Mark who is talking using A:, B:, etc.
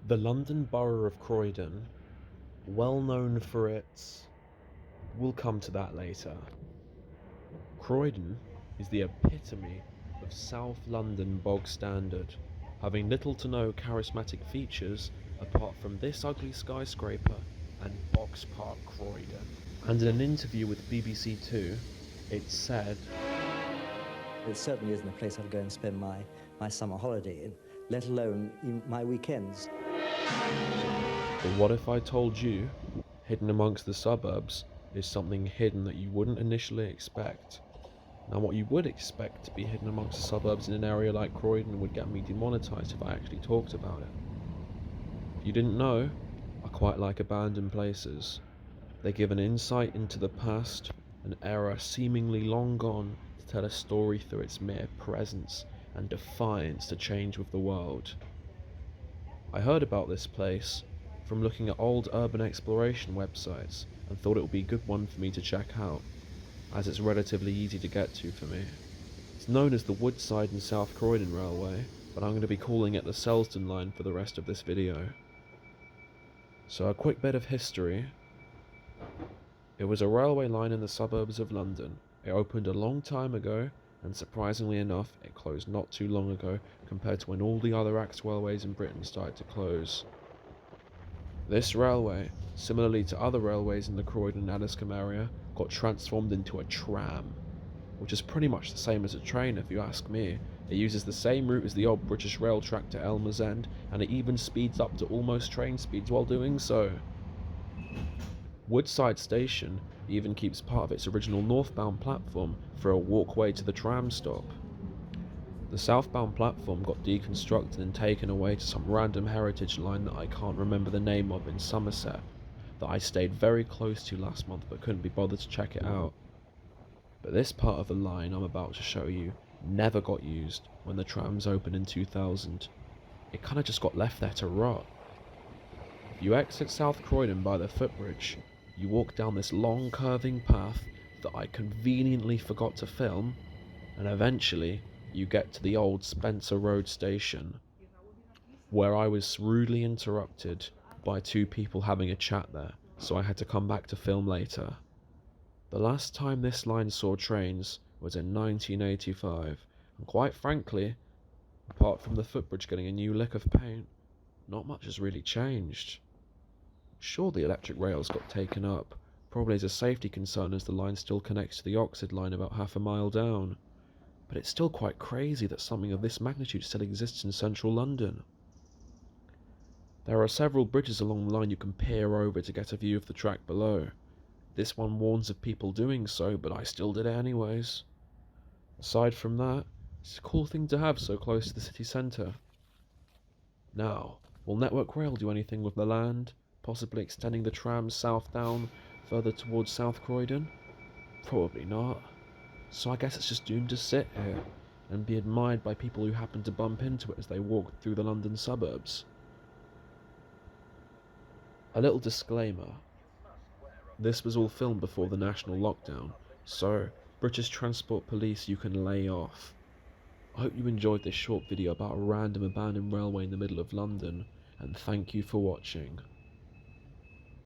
A: The London Borough of Croydon, well known for its... We'll come to that later. Croydon is the epitome of South London bog standard, having little to no charismatic features apart from this ugly skyscraper and Box Park Croydon. And in an interview with BBC Two, it said,
B: It certainly isn't a place I'd go and spend my summer holiday in, let alone my weekends.
A: but what if I told you, hidden amongst the suburbs is something hidden that you wouldn't initially expect? Now, what you would expect to be hidden amongst the suburbs in an area like Croydon would get me demonetised if I actually talked about it. If you didn't know, I quite like abandoned places. They give an insight into the past, an era seemingly long gone, to tell a story through its mere presence and defiance to change with the world. I heard about this place from looking at old urban exploration websites and thought it would be a good one for me to check out, as it's relatively easy to get to for me. It's known as the Woodside and South Croydon Railway, but I'm going to be calling it the Selsdon Line for the rest of this video. So a quick bit of history. It was a railway line in the suburbs of London. It opened a long time ago, and surprisingly enough, it closed not too long ago compared to when all the other Axe railways in Britain started to close. This railway, similarly to other railways in the Croydon and Addiscombe area, got transformed into a tram, which is pretty much the same as a train if you ask me. It uses the same route as the old British rail track to Elmer's End, and it even speeds up to almost train speeds while doing so. Woodside Station even keeps part of its original northbound platform for a walkway to the tram stop. The southbound platform got deconstructed and taken away to some random heritage line that I can't remember the name of in Somerset, that I stayed very close to last month but couldn't be bothered to check it out. But this part of the line I'm about to show you never got used when the trams opened in 2000. It kinda just got left there to rot. If you exit South Croydon by the footbridge, you walk down this long curving path that I conveniently forgot to film, and eventually you get to the old Spencer Road station, where I was rudely interrupted by two people having a chat there, so I had to come back to film later. The last time this line saw trains was in 1985, and quite frankly, apart from the footbridge getting a new lick of paint, not much has really changed. Sure, the electric rails got taken up, probably as a safety concern as the line still connects to the Oxford line about half a mile down, but it's still quite crazy that something of this magnitude still exists in central London. There are several bridges along the line you can peer over to get a view of the track below. This one warns of people doing so, but I still did it anyways. Aside from that, it's a cool thing to have so close to the city centre. Now, will Network Rail do anything with the land, possibly extending the trams south down, further towards South Croydon? Probably not. So I guess it's just doomed to sit here, and be admired by people who happen to bump into it as they walk through the London suburbs. A little disclaimer. This was all filmed before the national lockdown, so British Transport Police, you can lay off. I hope you enjoyed this short video about a random abandoned railway in the middle of London, and thank you for watching.